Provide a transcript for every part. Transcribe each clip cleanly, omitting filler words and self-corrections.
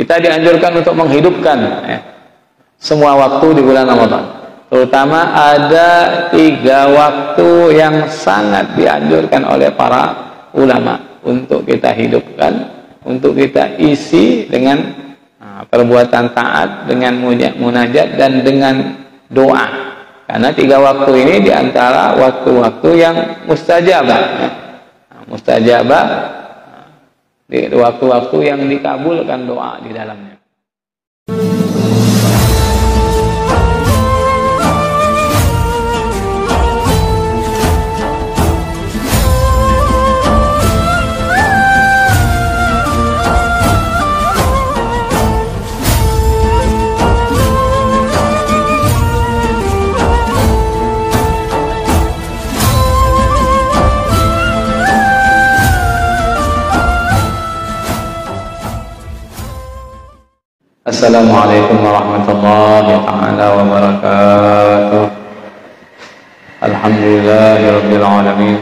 Kita dianjurkan untuk menghidupkan semua waktu di bulan Ramadan. Terutama ada 3 waktu yang sangat dianjurkan oleh para ulama untuk kita hidupkan, untuk kita isi dengan perbuatan taat, dengan munajat dan dengan doa. Karena 3 waktu ini diantara waktu-waktu yang mustajabah. Mustajabah, di waktu-waktu yang dikabulkan doa di dalamnya. Assalamualaikum warahmatullahi ta'ala wabarakatuh. Alhamdulillahi rabbil alamin,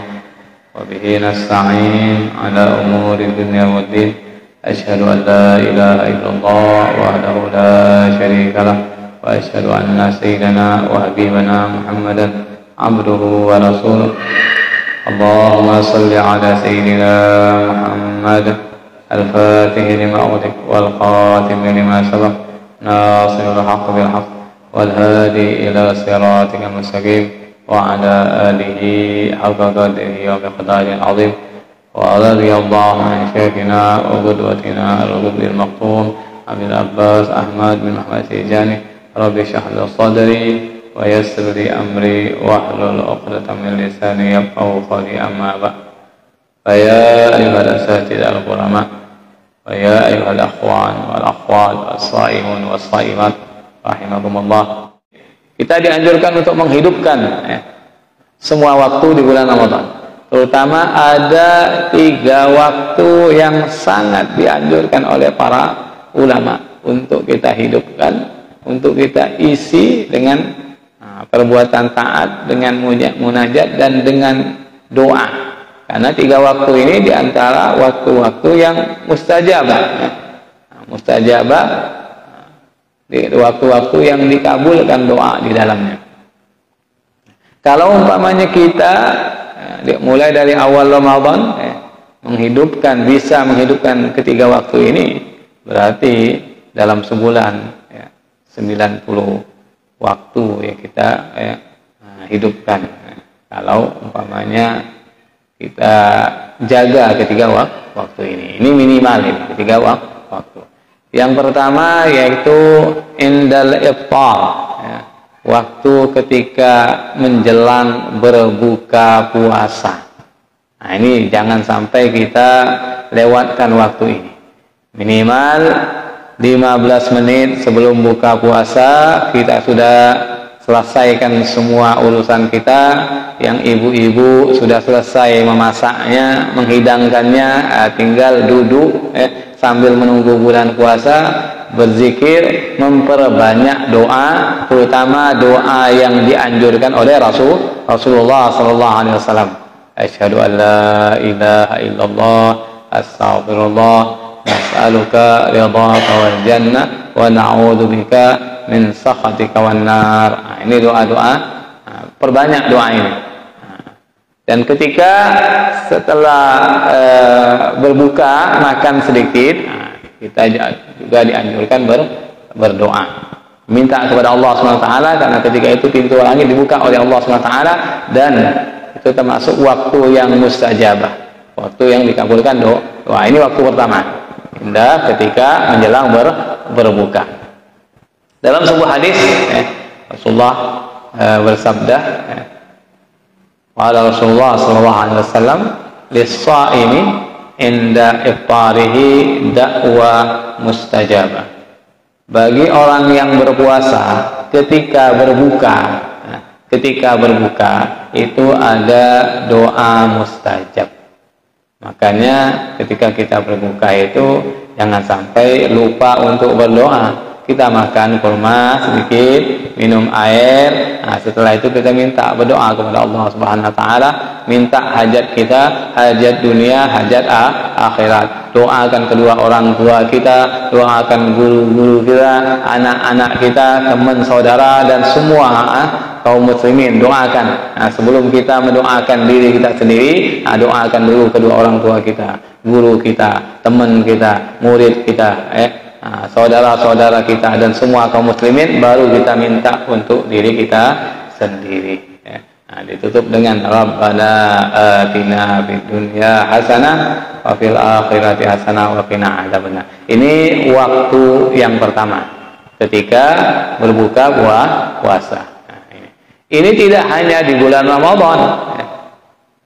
wa bihi nasta'in ala umuri dunya waddin. Asyhadu an la ilaha illallah wahdahu la syarika lah, wa asyhadu anna sayyidana wa habibana Muhammadan abduhu wa rasuluh. Allahumma salli ala sayyidina Muhammad الفاتح لما أغلق والخاتم لما سبق ناصر الحق بالحق والهادي إلى صراطك المستقيم وعلى آله حق قدره ومقداره العظيم ورضي الله عن شيخنا وقدوتنا الغر المقطوم أبي العباس أحمد بن محمد التجاني رب اشرح لي صدري ويسر لي أمري واحلل عقدة من لساني يفقهوا قولي أما بعد فيا أيها الأساتذة الكرماء ويا أيها الأخوان والأخوات والصائمون والصائمات rahimakumullah. Kita dianjurkan untuk menghidupkan semua waktu di bulan Ramadan. Terutama ada 3 waktu yang sangat dianjurkan oleh para ulama untuk kita hidupkan, untuk kita isi dengan perbuatan taat, dengan munajat dan dengan doa. Karena 3 waktu ini diantara waktu-waktu yang mustajabah. Mustajabah, di waktu-waktu yang dikabulkan doa di dalamnya. Kalau umpamanya kita mulai dari awal Ramadan bisa menghidupkan ketiga waktu ini, berarti dalam sebulan 90 waktu ya kita hidupkan. Kalau umpamanya kita jaga ketiga waktu ini minimal ini ketiga waktu. Yang pertama yaitu indal iftar, waktu ketika menjelang berbuka puasa. Nah, ini jangan sampai kita lewatkan waktu ini. Minimal 15 menit sebelum buka puasa kita sudah selesaikan semua urusan kita. Yang ibu-ibu sudah selesai memasaknya, menghidangkannya, tinggal duduk sambil menunggu bulan puasa, berzikir, memperbanyak doa, terutama doa yang dianjurkan oleh Rasulullah sallallahu alaihi wasallam. Asyhadu an la ilaha illallah, astaghfirullah, nas'aluka ridhaka wal jannah wa na'udzubika min sakhatika wan nar. Nah, ini doa-doa, perbanyak doa ini. Dan ketika setelah berbuka makan sedikit, kita juga dianjurkan berdoa, minta kepada Allah SWT, karena ketika itu pintu langit dibuka oleh Allah SWT dan itu termasuk waktu yang mustajabah, waktu yang dikabulkan doa. Ini waktu pertama, indah ketika menjelang berbuka. Dalam sebuah hadis Rasulullah bersabda, qala Rasulullah sallallahu alaihi wasallam, lis-shaimi inda iftarihi da'wa mustajabah. Bagi orang yang berpuasa ketika berbuka itu ada doa mustajab. Makanya ketika kita berbuka itu jangan sampai lupa untuk berdoa. kita makan kurma sedikit, minum air. Nah, setelah itu kita minta berdoa kepada Allah Subhanahu wa taala, minta hajat kita, hajat dunia, hajat akhirat. Doakan kedua orang tua kita, doakan guru-guru kita, anak-anak kita, teman saudara dan semua kaum muslimin, doakan. Nah, sebelum kita mendoakan diri kita sendiri, doakan dulu kedua orang tua kita, guru kita, teman kita, murid kita, saudara-saudara kita dan semua kaum muslimin, baru kita minta untuk diri kita sendiri. Nah, ditutup dengan Rabbana atina fid dunya hasanah wa fil akhirati hasanah wa qina adzabannar. Ini waktu yang pertama ketika berbuka puasa. Nah, ini tidak hanya di bulan Ramadan,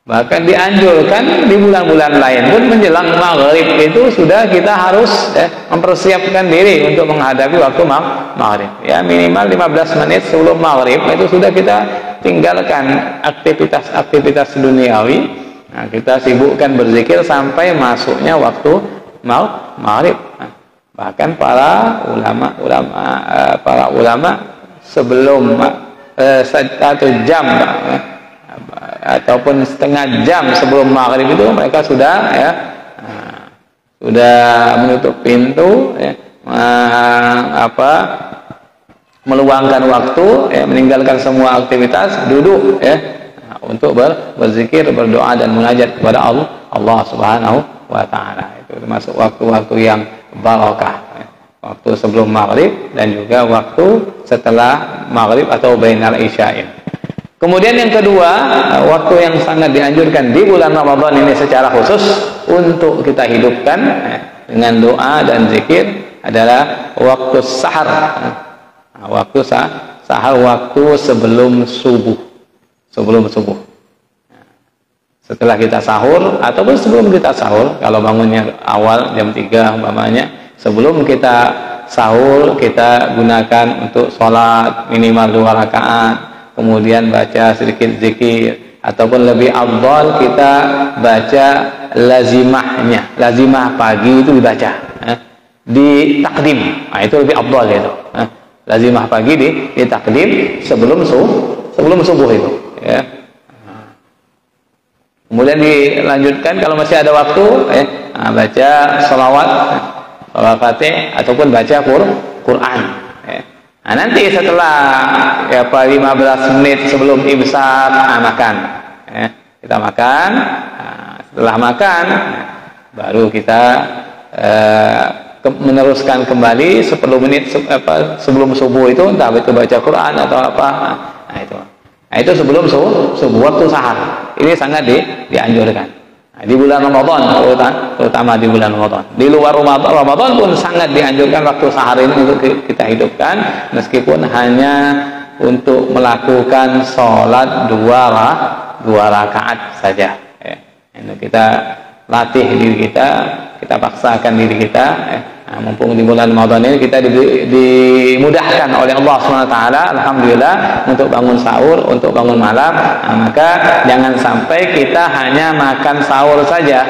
bahkan dianjurkan di bulan-bulan lain pun. Menjelang maghrib itu sudah kita harus mempersiapkan diri untuk menghadapi waktu maghrib. Ya, minimal 15 menit sebelum maghrib itu sudah kita tinggalkan aktivitas duniawi. Nah, kita sibukkan berzikir sampai masuknya waktu maghrib. Nah, bahkan para ulama sebelum 1 jam ataupun setengah jam sebelum maghrib itu mereka sudah menutup pintu, meluangkan waktu, meninggalkan semua aktivitas, duduk untuk berzikir, berdoa dan munajat kepada Allah Subhanahu wa taala. Itu termasuk waktu-waktu yang barakah, waktu sebelum maghrib dan juga waktu setelah maghrib atau bainal isya'in. Kemudian yang kedua, waktu yang sangat dianjurkan di bulan Ramadan ini secara khusus untuk kita hidupkan dengan doa dan zikir adalah waktu sahar. Waktu sahar, waktu sebelum subuh. Setelah kita sahur ataupun sebelum kita sahur, kalau bangunnya awal jam 3 umpamanya, sebelum kita sahur kita gunakan untuk sholat minimal 2 rakaat, kemudian baca sedikit zikir, ataupun lebih afdal kita baca lazimahnya. Lazimah pagi itu dibaca di takdim. Nah, itu lebih afdal itu. Lazimah pagi di takdim sebelum subuh itu, ya. Kemudian dilanjutkan kalau masih ada waktu, baca salawat, Fatihah ataupun baca Quran. Nah, nanti setelah 15 menit sebelum imsak makan. Kita makan. Setelah makan baru kita meneruskan kembali 10 menit sebelum subuh itu, entah itu baca Quran atau apa. Nah, itu sebelum subuh, waktu sahar. Ini sangat dianjurkan. Nah, di bulan Ramadan terutama di bulan Ramadan. Di luar Ramadan pun sangat dianjurkan waktu sahar ini untuk kita hidupkan, meskipun hanya untuk melakukan sholat 2 rakaat saja. Ini kita latih diri kita paksakan diri kita. Nah, mumpung di bulan Ramadan ini kita dimudahkan oleh Allah SWT, alhamdulillah, untuk bangun sahur, untuk bangun malam. Nah, maka jangan sampai kita hanya makan sahur saja.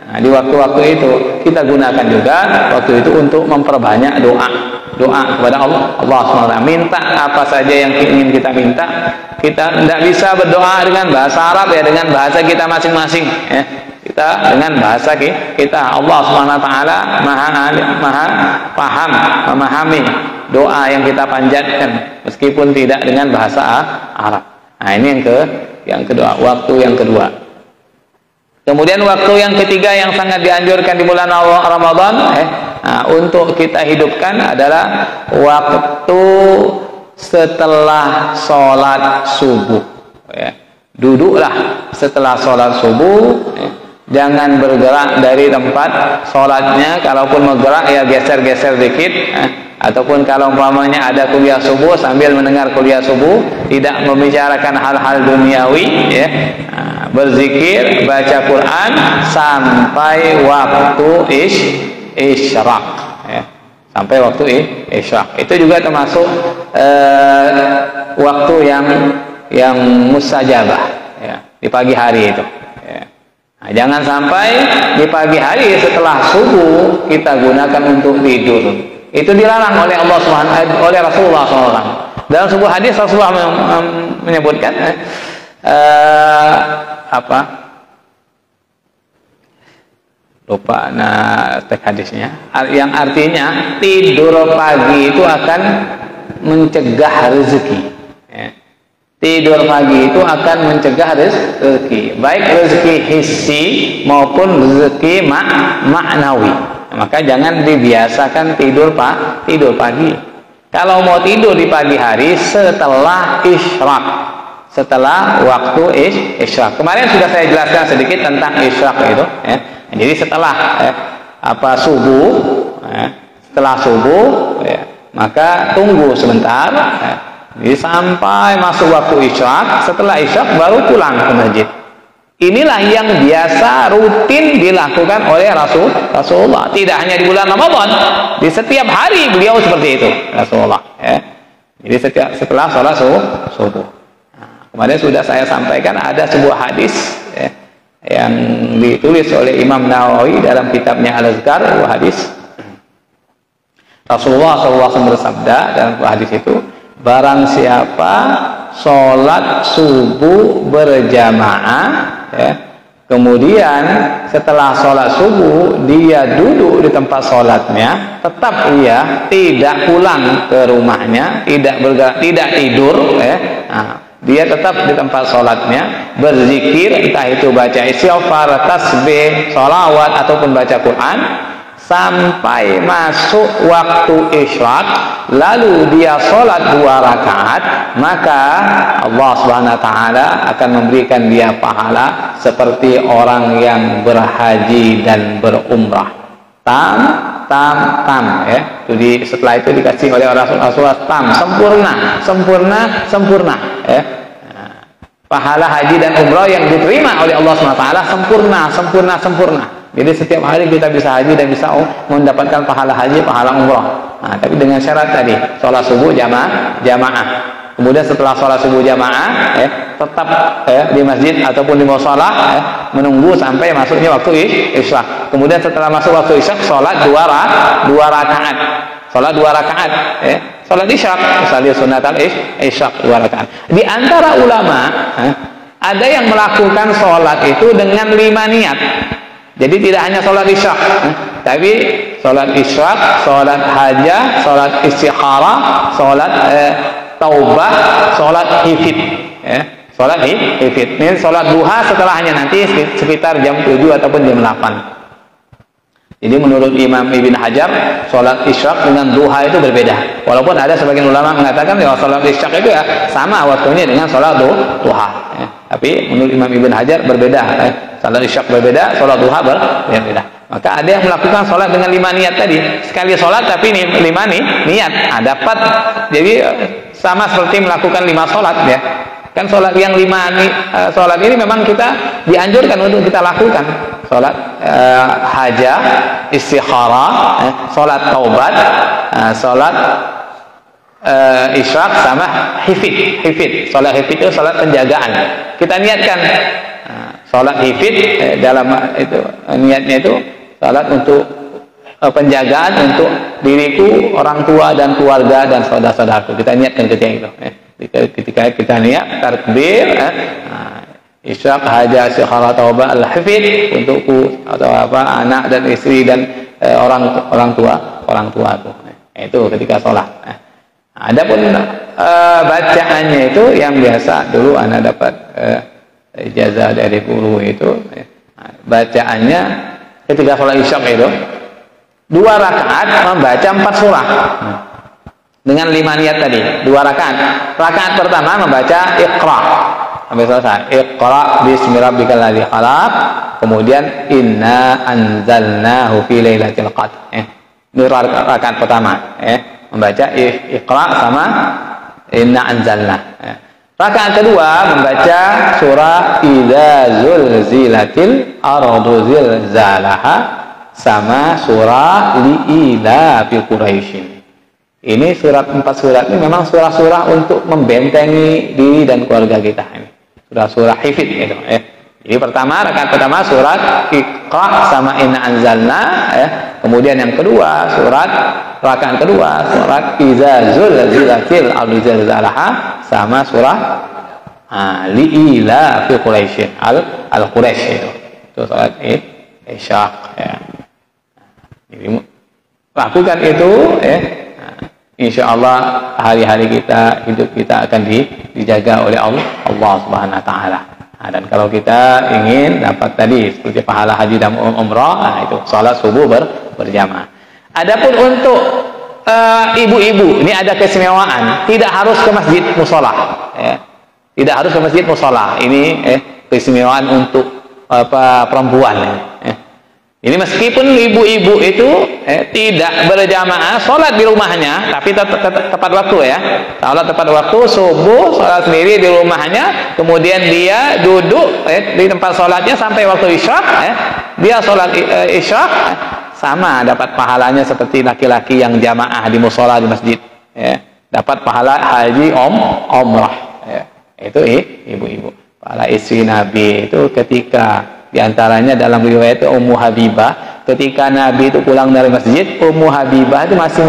Nah, di waktu-waktu itu kita gunakan juga waktu itu untuk memperbanyak doa kepada Allah SWT. Minta apa saja yang ingin kita minta. Kita tidak bisa berdoa dengan bahasa Arab, dengan bahasa kita masing-masing. Kita dengan bahasa kita. Allah Subhanahu wa taala maha paham, memahami doa yang kita panjatkan meskipun tidak dengan bahasa Arab. Nah, ini yang kedua, waktu yang kedua. Kemudian waktu yang ketiga yang sangat dianjurkan di bulan Ramadan untuk kita hidupkan adalah waktu setelah sholat subuh. Duduklah setelah sholat subuh. Jangan bergerak dari tempat sholatnya. Kalaupun bergerak, ya geser-geser dikit. Ataupun kalau umpamanya ada kuliah subuh, sambil mendengar kuliah subuh, tidak membicarakan hal-hal duniawi, berzikir, baca Quran sampai waktu isyraq. Sampai waktu isyraq. Itu juga termasuk waktu yang mustajabah, di pagi hari itu. Nah, jangan sampai di pagi hari setelah subuh kita gunakan untuk tidur. Itu dilarang oleh Allah Subhanahu oleh Rasulullah SAW. Dalam sebuah hadis Rasulullah menyebutkan lupa teks hadisnya, yang artinya tidur pagi itu akan mencegah rezeki. Tidur pagi itu akan mencegah rezeki, baik rezeki hissi maupun rezeki maknawi. Maka jangan dibiasakan tidur pagi. Kalau mau tidur di pagi hari setelah isyraq, setelah waktu isyraq. Kemarin sudah saya jelaskan sedikit tentang isyraq itu. Jadi setelah subuh, setelah subuh, maka tunggu sebentar. Jadi sampai masuk waktu isyraq, setelah isyraq baru pulang ke masjid. Inilah yang biasa rutin dilakukan oleh Rasulullah. Tidak hanya di bulan Ramadan, di setiap hari beliau seperti itu Rasulullah. Jadi setelah sholat subuh. Kemarin sudah saya sampaikan ada sebuah hadis yang ditulis oleh Imam Nawawi dalam kitabnya Al-Azkar. Hadis Rasulullah SAW bersabda dalam hadis itu, barang siapa sholat subuh berjamaah, kemudian setelah sholat subuh dia duduk di tempat sholatnya, tetap ia tidak pulang ke rumahnya, tidak bergerak, tidak tidur, dia tetap di tempat sholatnya berzikir, entah itu baca istighfar, tasbih, sholawat ataupun baca Quran, sampai masuk waktu isyraq, lalu dia sholat 2 rakaat, maka Allah Subhanahu wa Ta'ala akan memberikan dia pahala seperti orang yang berhaji dan berumrah. Tam Jadi setelah itu dikasih oleh Rasulullah tam, sempurna. Pahala haji dan umrah yang diterima oleh Allah Subhanahu wa Ta'ala sempurna. Jadi setiap hari kita bisa haji dan bisa mendapatkan pahala haji, pahala umrah. Tapi dengan syarat tadi, sholat subuh jamaah. Kemudian setelah sholat subuh jamaah, tetap di masjid ataupun di musholah, menunggu sampai masuknya waktu isyraq. Kemudian setelah masuk waktu isyraq, sholat 2 rakaat. Sholat 2 rakaat. Sholat isyraq, misalnya sunatal isyraq 2 rakaat. Di antara ulama, ada yang melakukan sholat itu dengan 5 niat. Jadi tidak hanya sholat isyraq, tapi sholat isyraq, sholat hajah, sholat istikharah, sholat taubah, sholat hifid. Sholat hifid. Ini sholat duha setelahnya nanti sekitar jam 7 ataupun jam 8. Jadi menurut Imam Ibn Hajar, sholat isyraq dengan duha itu berbeda. Walaupun ada sebagian ulama mengatakan bahwa sholat isyraq itu sama waktunya dengan sholat duha. Tapi menurut Imam Ibn Hajar berbeda. Sholat isyraq berbeda, sholat duha berbeda. Maka ada yang melakukan sholat dengan 5 niat tadi. Sekali sholat tapi 5 niat. Dapat. Jadi sama seperti melakukan 5 sholat ya. Kan sholat yang 5 sholat ini memang kita dianjurkan untuk kita lakukan. Sholat hajah, istikharah, sholat taubat, sholat isyraq sama hifid. Sholat hifid itu sholat penjagaan. Kita niatkan sholat hifid dalam itu niatnya itu sholat untuk penjagaan untuk diriku, orang tua dan keluarga dan saudara-saudaraku. Kita niatkan ketika itu. Ketika kita niat takbir, isyraq, hajah, istikharah, taubah, al-hifid untukku atau anak dan istri dan orang tuaku. Itu ketika sholat. Adapun bacaannya itu yang biasa dulu anak dapat ijazah dari guru itu, bacaannya ketika sholat isyraq itu 2 rakaat membaca 4 surah dengan 5 niat tadi. 2 rakaat. Rakaat pertama membaca Iqra sampai selesai. Iqra bismi rabbikal ladzi khalaq. Kemudian inna anzalnahu fi lailatul qadr. Ini rakaat pertama. Membaca Iqra sama inna anzalna. Rakaat kedua membaca surah Idza zulzilatil ardu zilzalaha sama surah Li'ila fi Quraisyin. Ini 4 surat ini memang surah-surah untuk membentengi diri dan keluarga kita. Ini surah-surah hifid itu. Jadi rakaat pertama surat Iqra sama Inna Anzalna, ya. Kemudian yang kedua rakaat kedua surat Iza Zulzilatil Ardu Zilzalaha sama surah Li'ila fi Quraisy al-Quraisy itu salat Isyaq, ya. Jadi lakukan itu, ya. Insya Allah hari-hari kita, hidup kita akan dijaga oleh Allah Subhanahu Wa Taala. Dan kalau kita ingin dapat tadi seperti pahala haji dan umrah, itu salat subuh berjamaah. Adapun untuk ibu-ibu, ini ada keistimewaan, tidak harus ke masjid mushola, ya. Tidak harus ke masjid mushola. Ini keistimewaan untuk perempuan, ya. Ini meskipun ibu-ibu itu tidak berjamaah, sholat di rumahnya, tapi tepat waktu, ya. Sholat tepat waktu, subuh, sholat sendiri di rumahnya, kemudian dia duduk di tempat sholatnya sampai waktu isya, dia sholat isya, sama dapat pahalanya seperti laki-laki yang jamaah di mushola di masjid, ya. Dapat pahala haji umrah, ya. Itu ibu-ibu. Para istri Nabi itu ketika diantaranya dalam riwayat Ummu Habibah, ketika Nabi itu pulang dari masjid, Ummu Habibah itu masih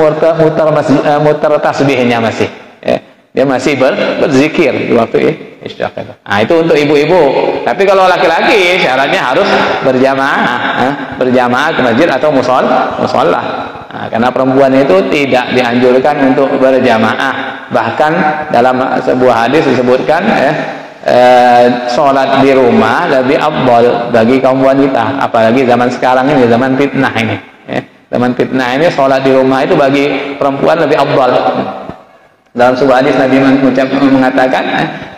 muter tasbihnya masih, ya. Dia masih berzikir di waktu isya. Nah, itu untuk ibu-ibu. Tapi kalau laki-laki syaratnya harus berjamaah ke masjid atau musola. Nah, karena perempuan itu tidak dianjurkan untuk berjamaah. Bahkan dalam sebuah hadis disebutkan, sholat di rumah lebih afdal bagi kaum wanita, apalagi zaman sekarang ini, zaman fitnah ini, zaman fitnah ini sholat di rumah itu bagi perempuan lebih afdal. Dalam sebuah hadis Nabi mengatakan,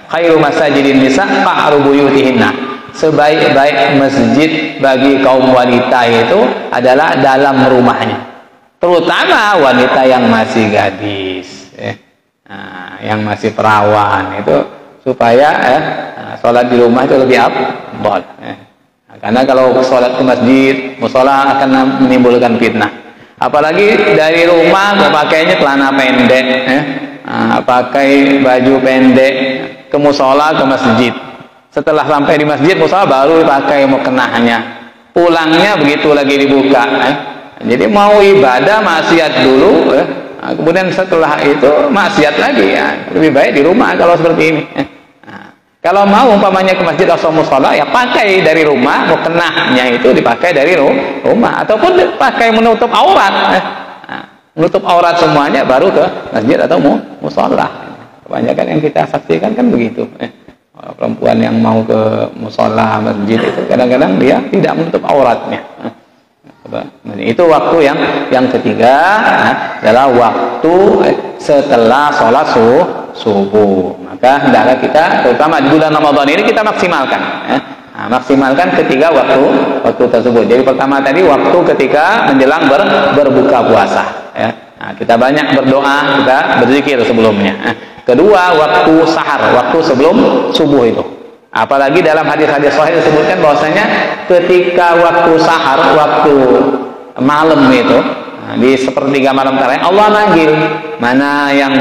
khairu masajidin nisa qa'ru buyutihinna, sebaik-baik masjid bagi kaum wanita itu adalah dalam rumahnya, terutama wanita yang masih gadis, yang masih perawan, itu supaya sholat di rumah itu lebih afdal. Karena kalau sholat ke masjid, mushola akan menimbulkan fitnah. Apalagi dari rumah mau pakainya celana pendek, pakai baju pendek ke mushola ke masjid. Setelah sampai di masjid mushola baru pakai mukenahnya. Pulangnya begitu lagi dibuka. Jadi mau ibadah maksiat dulu. Kemudian setelah itu maksiat lagi, ya. Lebih baik di rumah kalau seperti ini. Kalau mau umpamanya ke masjid atau mushola, ya pakai dari rumah, mukenahnya itu dipakai dari rumah, ataupun pakai menutup aurat, menutup aurat semuanya baru ke masjid atau mushola. Kebanyakan yang kita saksikan kan begitu. Perempuan yang mau ke mushola masjid itu kadang-kadang dia tidak menutup auratnya. Itu waktu yang ketiga, adalah waktu setelah sholat subuh. Maka hendaklah kita, terutama di bulan Ramadan ini, kita maksimalkan, maksimalkan ketiga waktu tersebut. Jadi pertama tadi waktu ketika menjelang berbuka puasa, ya. Kita banyak berdoa, kita berzikir sebelumnya. Kedua, waktu sahar, waktu sebelum subuh itu. Apalagi dalam hadis-hadis sahih disebutkan bahwasanya ketika waktu sahar, waktu malam itu, di sepertiga malam terakhir, Allah manggil mana yang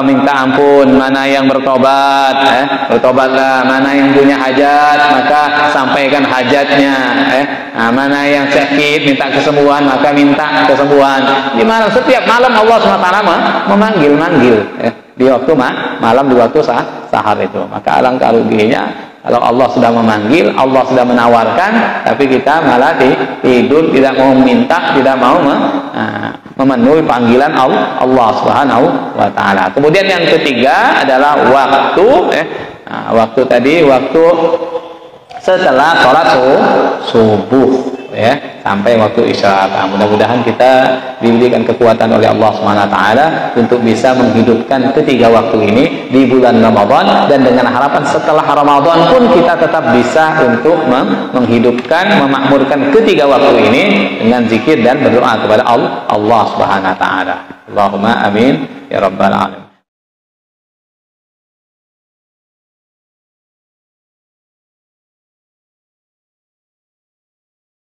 minta ampun, mana yang bertobat, bertobatlah, mana yang punya hajat maka sampaikan hajatnya, mana yang sakit minta kesembuhan maka minta kesembuhan. Di malam, setiap malam Allah SWT memanggil di waktu malam, di waktu sahar itu. Maka alangkah ruginya kalau Allah sudah memanggil, Allah sudah menawarkan, tapi kita malah tidur, tidak mau minta, tidak mau memenuhi panggilan Allah Subhanahu wa Ta'ala. Kemudian yang ketiga adalah waktu, waktu tadi, waktu setelah sholat subuh, ya, sampai waktu isya. Mudah-mudahan kita diberikan kekuatan oleh Allah SWT untuk bisa menghidupkan ketiga waktu ini di bulan Ramadan, dan dengan harapan setelah Ramadan pun kita tetap bisa untuk menghidupkan, memakmurkan ketiga waktu ini dengan zikir dan berdoa kepada Allah SWT. Allahumma amin ya rabbal alamin.